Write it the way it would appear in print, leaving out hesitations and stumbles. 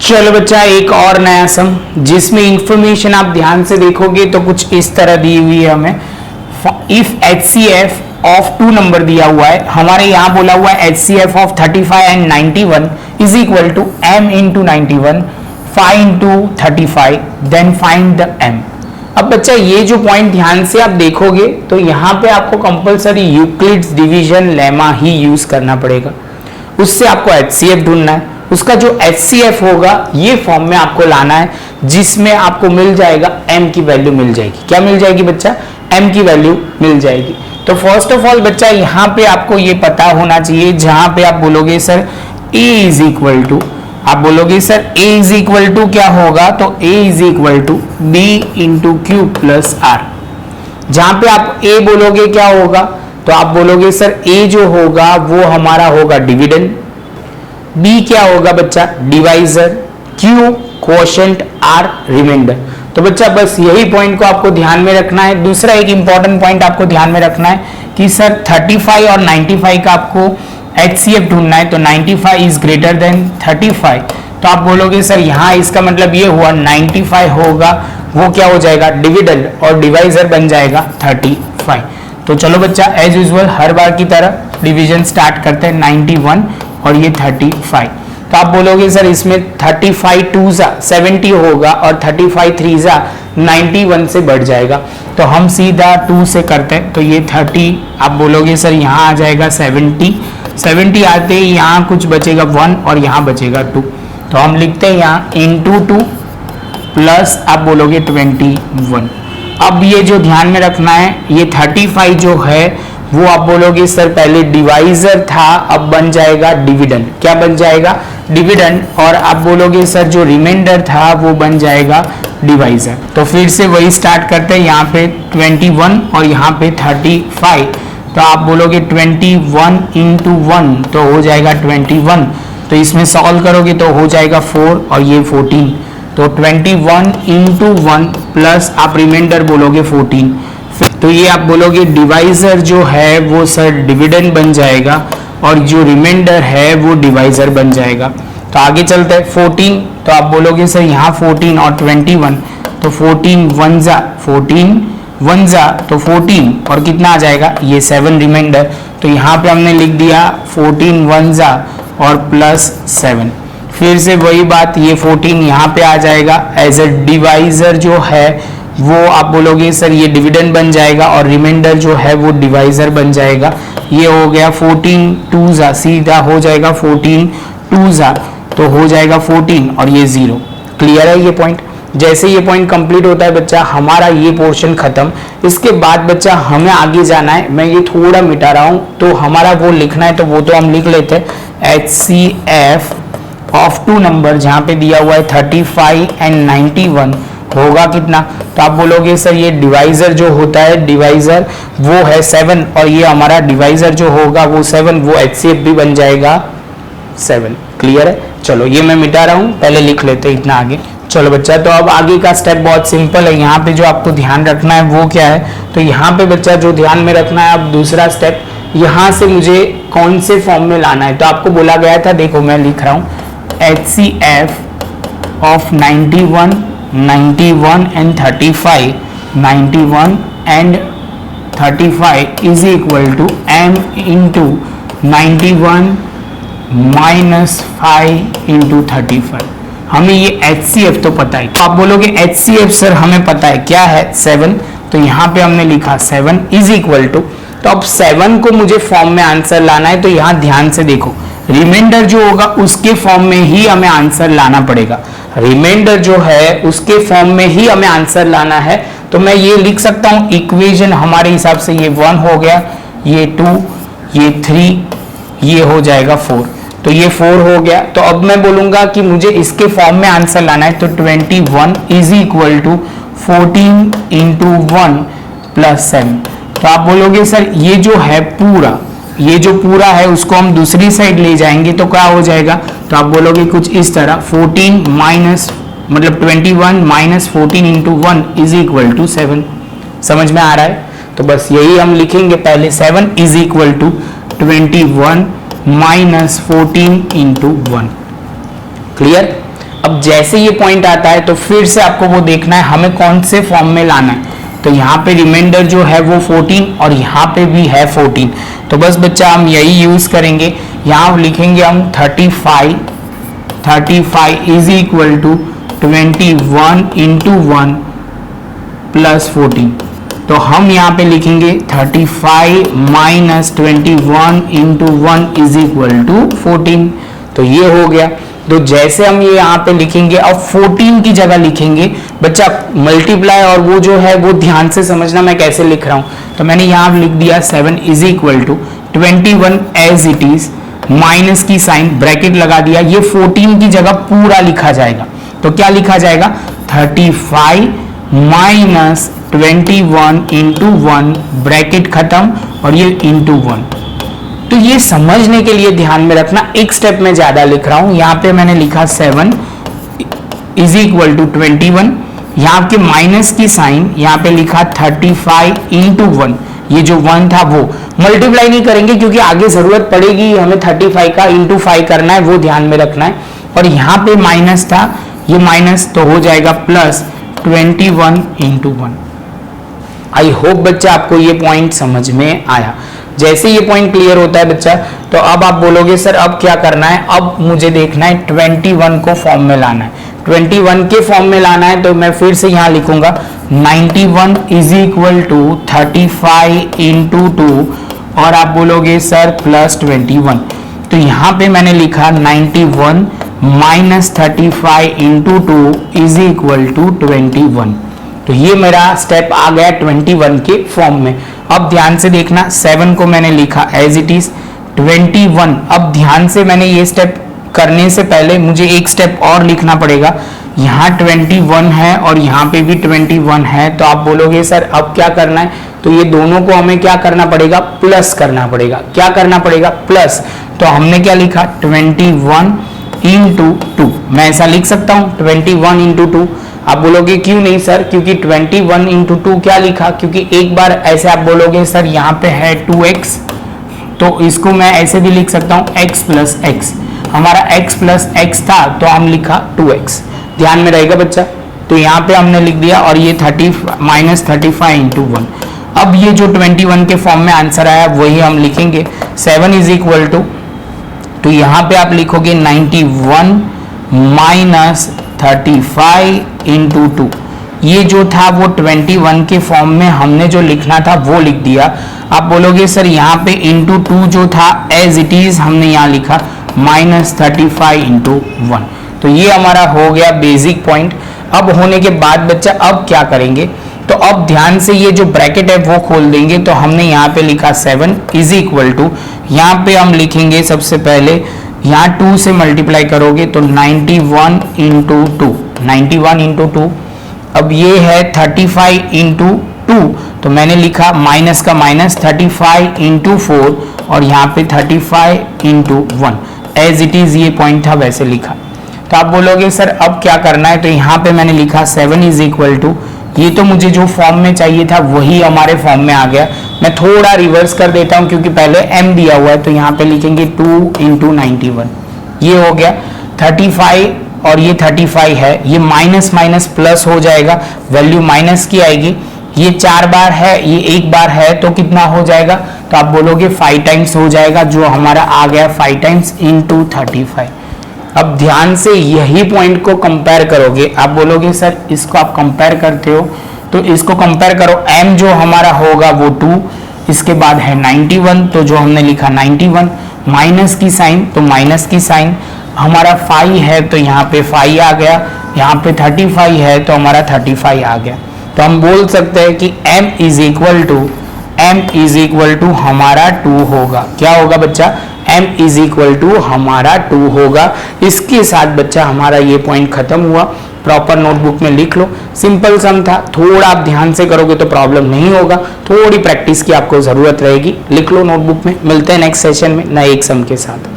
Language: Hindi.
चलो बच्चा, एक और नया सम जिसमें इंफॉर्मेशन आप ध्यान से देखोगे तो कुछ इस तरह दी हुई है हमें। If HCF of two number दिया हुआ है, हमारे यहाँ बोला हुआ है HCF of 35 and 91 is equal to m into 91 5 into 35, then find the m। अब बच्चा ये जो पॉइंट ध्यान से आप देखोगे तो यहाँ पे आपको कंपलसरी यूक्लिड्स डिवीजन लेमा ही यूज करना पड़ेगा। उससे आपको HCF ढूंढना है, उसका जो HCF होगा ये फॉर्म में आपको लाना है जिसमें आपको मिल जाएगा m की वैल्यू मिल जाएगी। क्या मिल जाएगी बच्चा? m की वैल्यू मिल जाएगी। तो फर्स्ट ऑफ ऑल बच्चा यहाँ पे आपको ये पता होना चाहिए, जहां पे आप बोलोगे sir a is equal to, आप बोलोगे sir a is equal to क्या होगा, तो a is equal to b into q plus r। जहां पे आप a बोलोगे क्या होगा, तो आप बोलोगे सर a जो होगा वो हमारा होगा डिविडेंड, b क्या होगा बच्चा divisor, q quotient, r remainder. तो बच्चा बस यही पॉइंट को आपको ध्यान में रखना है। दूसरा एक इंपॉर्टेंट पॉइंट आपको ध्यान में रखना है कि सर 35 और 95 का आपको HCF ढूंढना है, तो 95 इज ग्रेटर देन 35। तो आप बोलोगे सर यहाँ इसका मतलब ये हुआ 95 होगा वो क्या हो जाएगा डिविडेंड और डिवाइजर बन जाएगा 35। तो चलो बच्चा एज यूजुअल हर बार की तरह डिवीजन स्टार्ट करते हैं 91 और ये 35। तो आप बोलोगे सर इसमें 35 2 जा 70 होगा और 35 3 जा 91 से बढ़ जाएगा। तो हम सीधा 2 से करते हैं, तो ये 30, आप बोलोगे सर यहाँ आ जाएगा 70 आते ही यहाँ कुछ बचेगा 1 और यहाँ बचेगा 2। तो हम लिखते हैं यहाँ इंटू 2 प्लस आप बोलोगे 21। अब ये जो ध्यान में रखना है, ये 35 जो है वो आप बोलोगे सर पहले डिवाइजर था, अब बन जाएगा डिविडेंड। क्या बन जाएगा डिविडेंड, और आप बोलोगे सर जो रिमाइंडर था वो बन जाएगा डिवाइजर। तो फिर से वही स्टार्ट करते हैं, यहाँ पे 21 और यहाँ पे 35। तो आप बोलोगे 21 इंटू 1 तो हो जाएगा 21। तो इसमें सॉल्व करोगे तो हो जाएगा 4 और ये 14। तो 21 इंटू 1 प्लस आप रिमाइंडर बोलोगे 14। तो ये आप बोलोगे डिवाइजर जो है वो सर डिविडेंड बन जाएगा और जो रिमाइंडर है वो डिवाइजर बन जाएगा। तो आगे चलते हैं 14। तो आप बोलोगे सर यहाँ 14 और 21, तो 14 1 जा 14 1 जा तो 14 और कितना आ जाएगा ये 7 रिमाइंडर। तो यहाँ पे हमने लिख दिया 14 1 जा और प्लस 7। फिर से वही बात, ये 14 यहाँ पे आ जाएगा एज ए डिवाइजर जो है वो आप बोलोगे सर ये डिविडेंड बन जाएगा और रिमाइंडर जो है वो डिवाइजर बन जाएगा। ये हो गया 14 2 जा, सीधा हो जाएगा 14 2 जा तो हो जाएगा 14 और ये 0। क्लियर है ये पॉइंट? जैसे ये पॉइंट कंप्लीट होता है बच्चा हमारा ये पोर्शन खत्म। इसके बाद बच्चा हमें आगे जाना है, मैं ये थोड़ा मिटा रहा हूँ तो हमारा वो लिखना है, तो वो तो हम लिख लेते हैं HCF ऑफ टू नंबर, जहाँ पे दिया हुआ है 35 एंड 91 होगा कितना। तो आप बोलोगे सर ये डिवाइजर जो होता है डिवाइजर वो है 7 और ये हमारा डिवाइजर जो होगा वो 7, वो HCF भी बन जाएगा 7। क्लियर है? चलो ये मैं मिटा रहा हूँ, पहले लिख लेते हैं इतना आगे। चलो बच्चा, तो अब आगे का स्टेप बहुत सिंपल है। यहाँ पे जो आपको ध्यान रखना है वो क्या है, तो यहाँ पे बच्चा जो ध्यान में रखना है, अब दूसरा स्टेप यहाँ से मुझे कौन से फॉर्म में लाना है। तो आपको बोला गया था, देखो मैं लिख रहा हूँ HCF of 91 and 35, 91 and 35 is equal to m into 91 minus 5 into 35। हमें ये HCF तो पता है। तो आप बोलोगे HCF सर हमें पता है क्या है 7, तो यहाँ पे हमने लिखा 7 इज इक्वल टू, तो अब 7 को मुझे फॉर्म में आंसर लाना है। तो यहाँ ध्यान से देखो, रिमाइंडर जो होगा उसके फॉर्म में ही हमें आंसर लाना पड़ेगा। रिमाइंडर जो है उसके फॉर्म में ही हमें आंसर लाना है। तो मैं ये लिख सकता हूँ इक्वेशन हमारे हिसाब से ये 1 हो गया, ये 2, ये 3, ये हो जाएगा 4। तो ये 4 हो गया। तो अब मैं बोलूंगा कि मुझे इसके फॉर्म में आंसर लाना है, तो 21 is equal to 14 into 1 plus 7। तो आप बोलोगे सर ये जो है पूरा, ये जो पूरा है उसको हम दूसरी साइड ले जाएंगे तो क्या हो जाएगा, तो आप बोलोगे कुछ इस तरह 14 माइनस मतलब 21 minus 14 into 1 is equal to 7। समझ में आ रहा है? तो बस यही हम लिखेंगे पहले, 7 is equal to 21 minus 14 into 1। Clear? अब जैसे ये पॉइंट आता है तो फिर से आपको वो देखना है हमें कौन से फॉर्म में लाना है। तो यहाँ पे रिमाइंडर जो है वो 14 और यहाँ पे भी है 14, तो बस बच्चा हम यही यूज करेंगे। यहाँ लिखेंगे हम 35 is equal to 21 into 1 plus 14। तो हम यहाँ पे लिखेंगे 35 minus 21 into 1 is equal to 14। तो ये हो गया। तो जैसे हम ये यहाँ पे लिखेंगे, अब 14 की जगह लिखेंगे बच्चा मल्टीप्लाई, और वो जो है वो ध्यान से समझना मैं कैसे लिख रहा हूँ। तो मैंने यहाँ लिख दिया 7 is equal to 21 as it is, minus की साइन ब्रैकेट लगा दिया। ये 14 की जगह पूरा लिखा जाएगा। तो क्या लिखा जाएगा 35 माइनस 21 इंटू 1 ब्रैकेट खत्म और ये इंटू 1। तो ये समझने के लिए ध्यान में रखना, एक स्टेप में ज्यादा लिख रहा हूं। यहाँ पे मैंने लिखा 7 इज इक्वल टू 21, यहाँ के माइनस की साइन यहाँ पे लिखा 35 इंटू 1। ये जो 1 था वो मल्टीप्लाई नहीं करेंगे क्योंकि आगे जरूरत पड़ेगी हमें 35 का इंटू 5 करना है, वो ध्यान में रखना है। और यहाँ पे माइनस था, ये माइनस तो हो जाएगा प्लस 21 इंटू 1। आई होप बच्चा आपको ये पॉइंट समझ में आया। जैसे ये पॉइंट क्लियर होता है बच्चा, तो अब आप बोलोगे सर अब क्या करना है, अब मुझे देखना है 21 को फॉर्म में लाना है। 21 के फॉर्म में लाना है तो मैं फिर से यहाँ लिखूंगा 91 इज इक्वल टू 35 इंटू 2 और आप बोलोगे सर प्लस 21। तो यहाँ पे मैंने लिखा 91 minus 35 into 2 is equal to 21। तो ये मेरा स्टेप आ गया 21 के फॉर्म में। अब ध्यान से देखना, 7 को मैंने लिखा एज इट इज 21। अब ध्यान से मैंने ये स्टेप करने से पहले मुझे एक स्टेप और लिखना पड़ेगा। यहाँ 21 है और यहाँ पे भी 21 है। तो आप बोलोगे सर अब क्या करना है, तो ये दोनों को हमें क्या करना पड़ेगा, प्लस करना पड़ेगा। क्या करना पड़ेगा, प्लस। तो हमने क्या लिखा 21 इंटू 2, मैं ऐसा लिख सकता हूँ 21 इंटू 2। आप बोलोगे क्यों नहीं सर, क्योंकि 21 इंटू 2 क्या लिखा, क्योंकि एक बार ऐसे आप बोलोगे सर यहाँ पे है 2x, तो इसको मैं ऐसे भी लिख सकता हूँ x प्लस एक्स। हमारा x प्लस एक्स था तो हम लिखा 2x, ध्यान में रहेगा बच्चा। तो यहाँ पे हमने लिख दिया और ये 30 माइनस 35 इंटू 1। अब ये जो 21 के फॉर्म में आंसर आया वही हम लिखेंगे 7 इज इक्वल टू, तो यहाँ पे आप लिखोगे 91 माइनस 35 इंटू 2। ये जो था वो 21 के फॉर्म में हमने जो लिखना था वो लिख दिया। आप बोलोगे सर यहाँ पे इंटू 2 जो था एज इट इज हमने यहाँ लिखा माइनस 35 इंटू 1। तो ये हमारा हो गया बेसिक पॉइंट। अब होने के बाद बच्चा अब क्या करेंगे, तो अब ध्यान से ये जो ब्रैकेट है वो खोल देंगे। तो हमने यहाँ पे लिखा 7 इज इक्वल टू, यहाँ पे हम लिखेंगे सबसे पहले यहाँ 2 से मल्टीप्लाई करोगे तो 91 इंटू 2, 91 इंटू 2। अब ये है 35 इंटू 2, तो मैंने लिखा माइनस का माइनस 35 इंटू 4 और यहाँ पे 35 इंटू 1 एज इट इज ये पॉइंट था वैसे लिखा। तो आप बोलोगे सर अब क्या करना है, तो यहाँ पे मैंने लिखा 7 इज इक्वल टू, ये तो मुझे जो फॉर्म में चाहिए था वही हमारे फॉर्म में आ गया। मैं थोड़ा रिवर्स कर देता हूं क्योंकि पहले m दिया हुआ है, तो यहाँ पे लिखेंगे 2 इंटू 91, ये हो गया 35 और ये 35 है, ये माइनस माइनस प्लस हो जाएगा, वैल्यू माइनस की आएगी। ये 4 बार है, ये 1 बार है, तो कितना हो जाएगा, तो आप बोलोगे 5 टाइम्स हो जाएगा, जो हमारा आ गया 5 टाइम्स इंटू 35। अब ध्यान से यही पॉइंट को कंपेयर करोगे। आप बोलोगे सर इसको आप कंपेयर करते हो, तो इसको कंपेयर करो, m जो हमारा होगा वो 2, इसके बाद है 91, तो जो हमने लिखा 91, माइनस की साइन तो माइनस की साइन, हमारा 5 है तो यहाँ पे 5 आ गया, यहाँ पे 35 है तो हमारा 35 आ गया। तो हम बोल सकते हैं कि m इज इक्वल टू हमारा 2 होगा। क्या होगा बच्चा, m इज इक्वल टू हमारा 2 होगा। इसके साथ बच्चा हमारा ये पॉइंट खत्म हुआ। प्रॉपर नोटबुक में लिख लो, सिंपल सम था, थोड़ा आप ध्यान से करोगे तो प्रॉब्लम नहीं होगा, थोड़ी प्रैक्टिस की आपको जरूरत रहेगी। लिख लो नोटबुक में। मिलते हैं नेक्स्ट सेशन में नए एक सम के साथ।